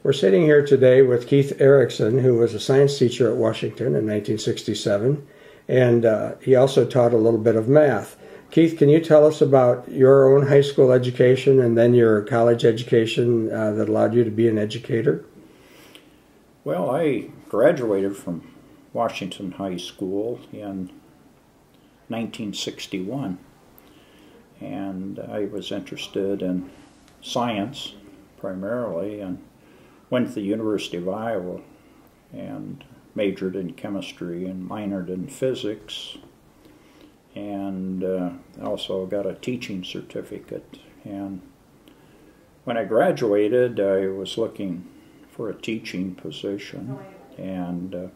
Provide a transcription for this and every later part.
We're sitting here today with Keith Erickson, who was a science teacher at Washington in 1967, and he also taught a little bit of math. Keith, can you tell us about your own high school education and then your college education that allowed you to be an educator? Well, I graduated from Washington High School in 1961, and I was interested in science primarily, and went to the University of Iowa and majored in chemistry and minored in physics, and also got a teaching certificate. And when I graduated, I was looking for a teaching position, and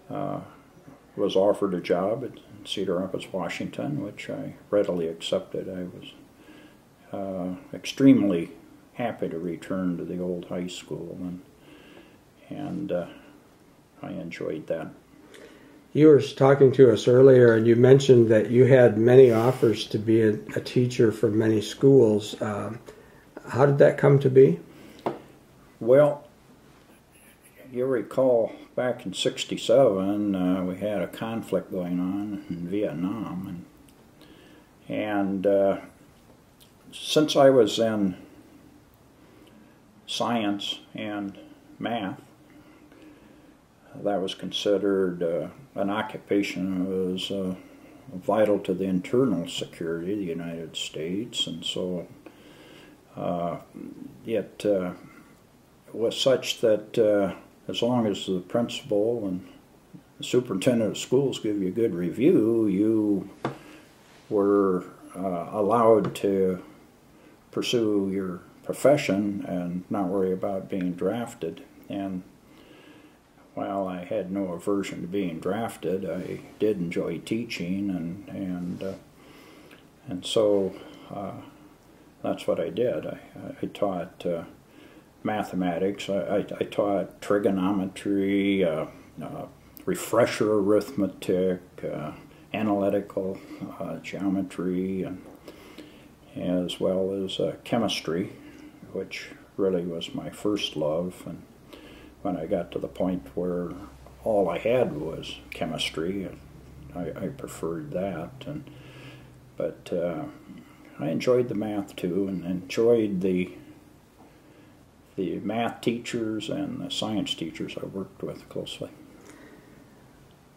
was offered a job at Cedar Rapids, Washington, which I readily accepted. I was extremely happy to return to the old high school, and I enjoyed that. You were talking to us earlier, and you mentioned that you had many offers to be a teacher for many schools. How did that come to be? Well, you recall back in '67, we had a conflict going on in Vietnam, and since I was in science and math, that was considered an occupation that was vital to the internal security of the United States, and so it was such that as long as the principal and the superintendent of schools give you a good review, you were allowed to pursue your profession and not worry about being drafted. And while I had no aversion to being drafted, I did enjoy teaching, and so that's what I did. I taught mathematics. I taught trigonometry, refresher arithmetic, analytical geometry, and as well as chemistry, which really was my first love. And when I got to the point where all I had was chemistry, I preferred that. But I enjoyed the math too, and enjoyed the math teachers and the science teachers I worked with closely.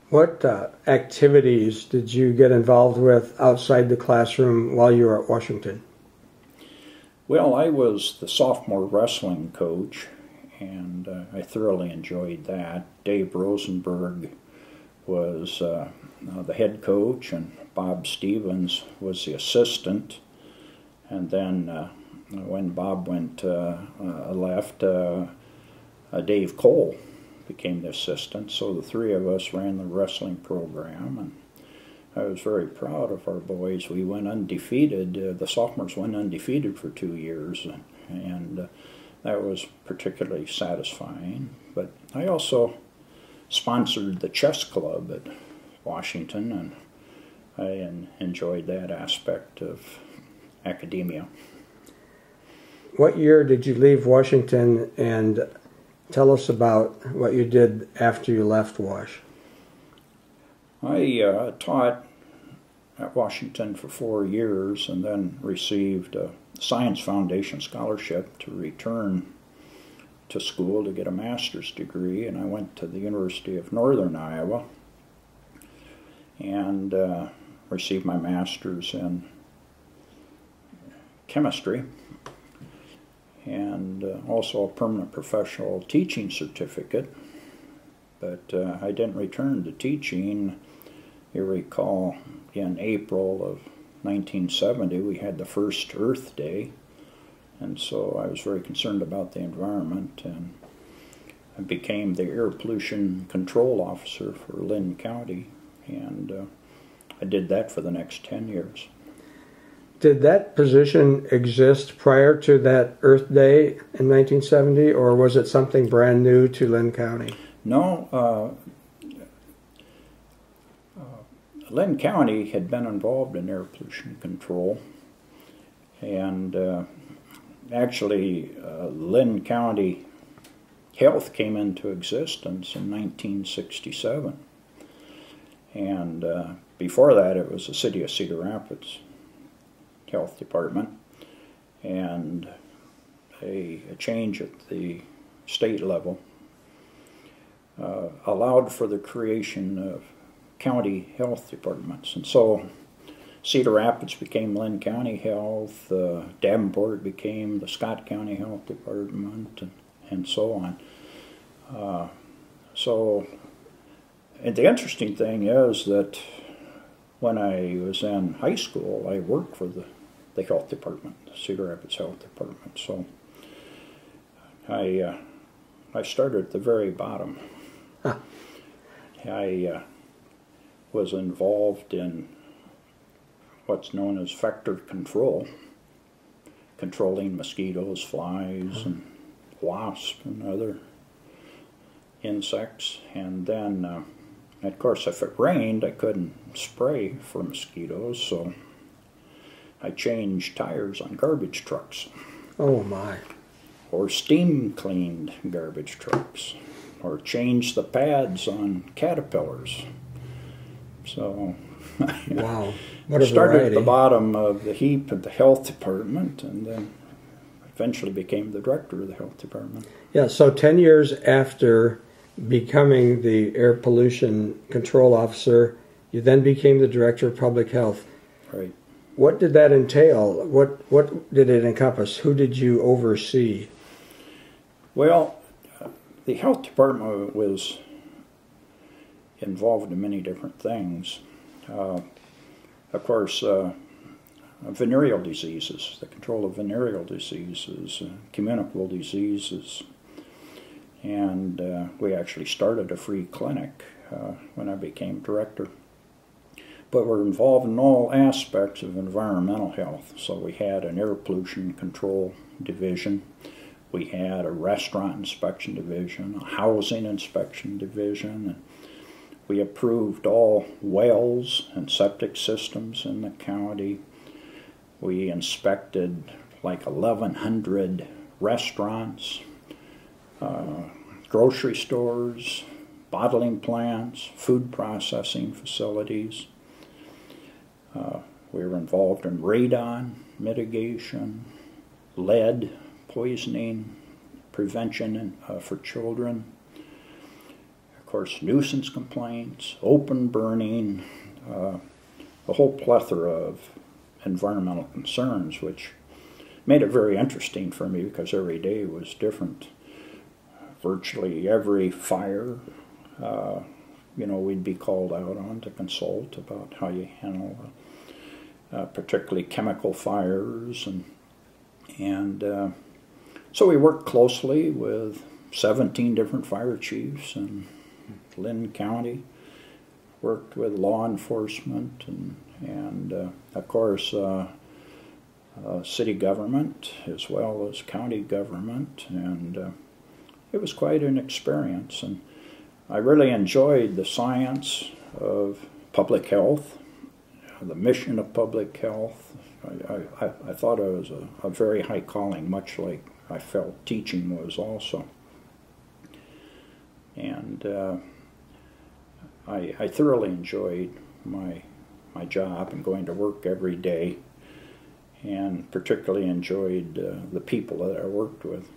What activities did you get involved with outside the classroom while you were at Washington? Well, I was the sophomore wrestling coach, and I thoroughly enjoyed that. Dave Rosenberg was the head coach, and Bob Stevens was the assistant. And then when Bob left, Dave Cole became the assistant. So the three of us ran the wrestling program, and I was very proud of our boys. We went undefeated. The sophomores went undefeated for 2 years, and that was particularly satisfying. But I also sponsored the chess club at Washington, and I enjoyed that aspect of academia. What year did you leave Washington, and tell us about what you did after you left Wash? I taught at Washington for 4 years and then received a Science Foundation scholarship to return to school to get a master's degree, and I went to the University of Northern Iowa and received my master's in chemistry, and also a permanent professional teaching certificate. But I didn't return to teaching. You recall in April of 1970 we had the first Earth Day, and so I was very concerned about the environment, and I became the air pollution control officer for Lynn County, and I did that for the next 10 years. Did that position exist prior to that Earth Day in 1970, or was it something brand new to Lynn County? No, Lynn County had been involved in air pollution control, and actually, Lynn County Health came into existence in 1967. And before that, it was the City of Cedar Rapids Health Department. And a change at the state level allowed for the creation of county health departments. And so Cedar Rapids became Lynn County Health, Davenport became the Scott County Health Department, and so on. And the interesting thing is that when I was in high school, I worked for the health department, the Cedar Rapids Health Department. So I started at the very bottom. Huh. I was involved in what's known as vector control, controlling mosquitoes, flies, and wasps and other insects. And then, of course, if it rained, I couldn't spray for mosquitoes, so I changed tires on garbage trucks. Oh my. Or steam cleaned garbage trucks, or changed the pads on caterpillars. So wow, what I a started variety. at the bottom of the heap at the health department, and then eventually became the director of the health department. Yeah, so 10 years after becoming the air pollution control officer, you then became the director of public health. Right. What did that entail? What did it encompass? Who did you oversee? Well, the health department was involved in many different things. Of course, venereal diseases, the control of venereal diseases, communicable diseases, and we actually started a free clinic when I became director. But we're involved in all aspects of environmental health. So we had an air pollution control division, we had a restaurant inspection division, a housing inspection division, and we approved all wells and septic systems in the county. We inspected like 1,100 restaurants, grocery stores, bottling plants, food processing facilities. We were involved in radon mitigation, lead poisoning prevention for children. Of course, nuisance complaints, open burning, a whole plethora of environmental concerns, which made it very interesting for me because every day was different. Virtually every fire, we'd be called out on to consult about how you handle particularly chemical fires, and so we worked closely with 17 different fire chiefs in Lynn County, worked with law enforcement, and of course city government as well as county government, and it was quite an experience. And I really enjoyed the science of public health, the mission of public health. I thought it was a very high calling, much like I felt teaching was also. And I thoroughly enjoyed my job and going to work every day, and particularly enjoyed the people that I worked with.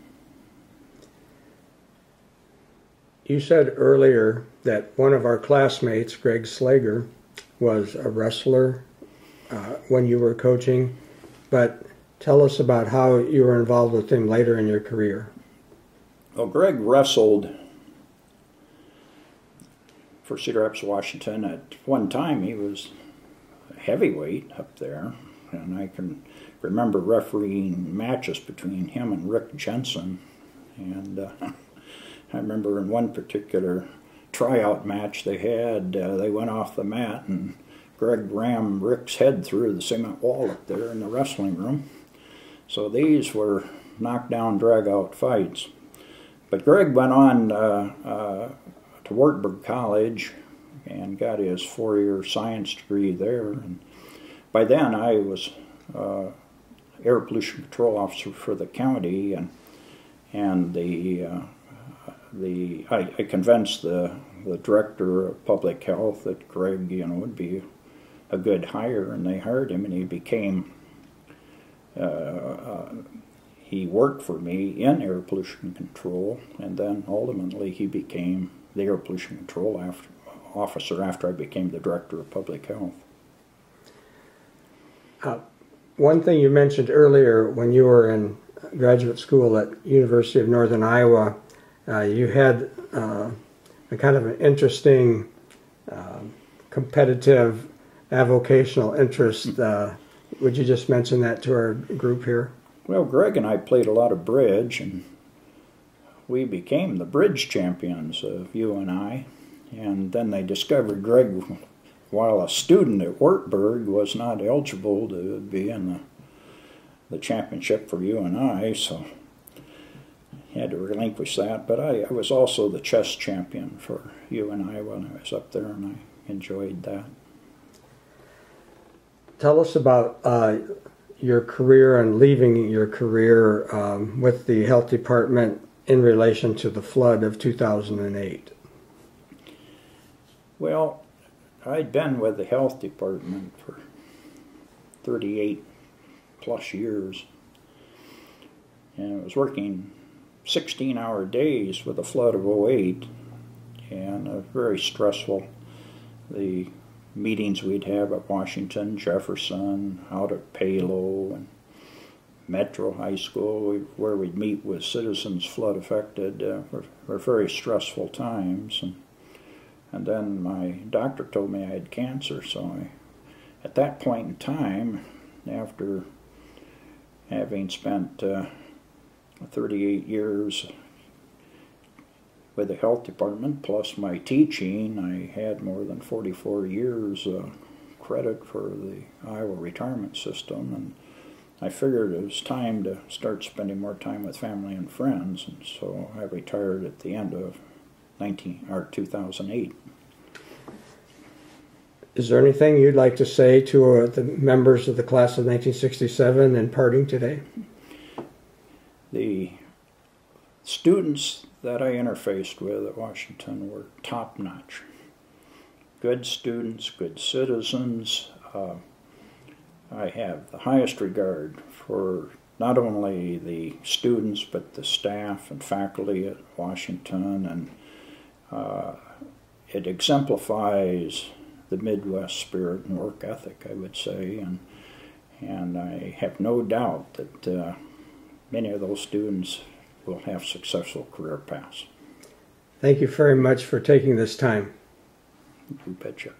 You said earlier that one of our classmates, Greg Slager, was a wrestler when you were coaching, but tell us about how you were involved with him later in your career. Well, Greg wrestled for Cedar Rapids, Washington. At one time, he was a heavyweight up there, and I can remember refereeing matches between him and Rick Jensen, and I remember in one particular tryout match they had, they went off the mat and Greg rammed Rick's head through the cement wall up there in the wrestling room. So these were knockdown, drag-out fights. But Greg went on to Wartburg College and got his 4-year science degree there. And by then I was air pollution control officer for the county, and I convinced the director of public health that Greg, would be a good hire, and they hired him, and he became. He worked for me in air pollution control, and then ultimately he became the air pollution control officer after I became the director of public health. One thing you mentioned earlier, when you were in graduate school at University of Northern Iowa, you had a kind of an interesting competitive avocational interest. Would you just mention that to our group here? Well, Greg and I played a lot of bridge, and we became the bridge champions of UNI. And then they discovered Greg, while a student at Wartburg, was not eligible to be in the championship for UNI, so he had to relinquish that. But I was also the chess champion for UNI when I was up there, and I enjoyed that. Tell us about your career and leaving your career with the health department in relation to the flood of 2008. Well, I'd been with the health department for 38 plus years, and I was working 16-hour days with the flood of '08, and very stressful. The meetings we'd have at Washington, Jefferson, out at Palo, and Metro High School, where we'd meet with citizens flood affected, were very stressful times. And then my doctor told me I had cancer, so at that point in time, after having spent 38 years with the health department, plus my teaching, I had more than 44 years credit for the Iowa retirement system, and I figured it was time to start spending more time with family and friends, and so I retired at the end of 2008. Is there anything you'd like to say to the members of the class of 1967 in parting today? The students that I interfaced with at Washington were top-notch. Good students, good citizens. I have the highest regard for not only the students but the staff and faculty at Washington, and it exemplifies the Midwest spirit and work ethic, I would say, and I have no doubt that many of those students will have successful career paths. Thank you very much for taking this time. You betcha.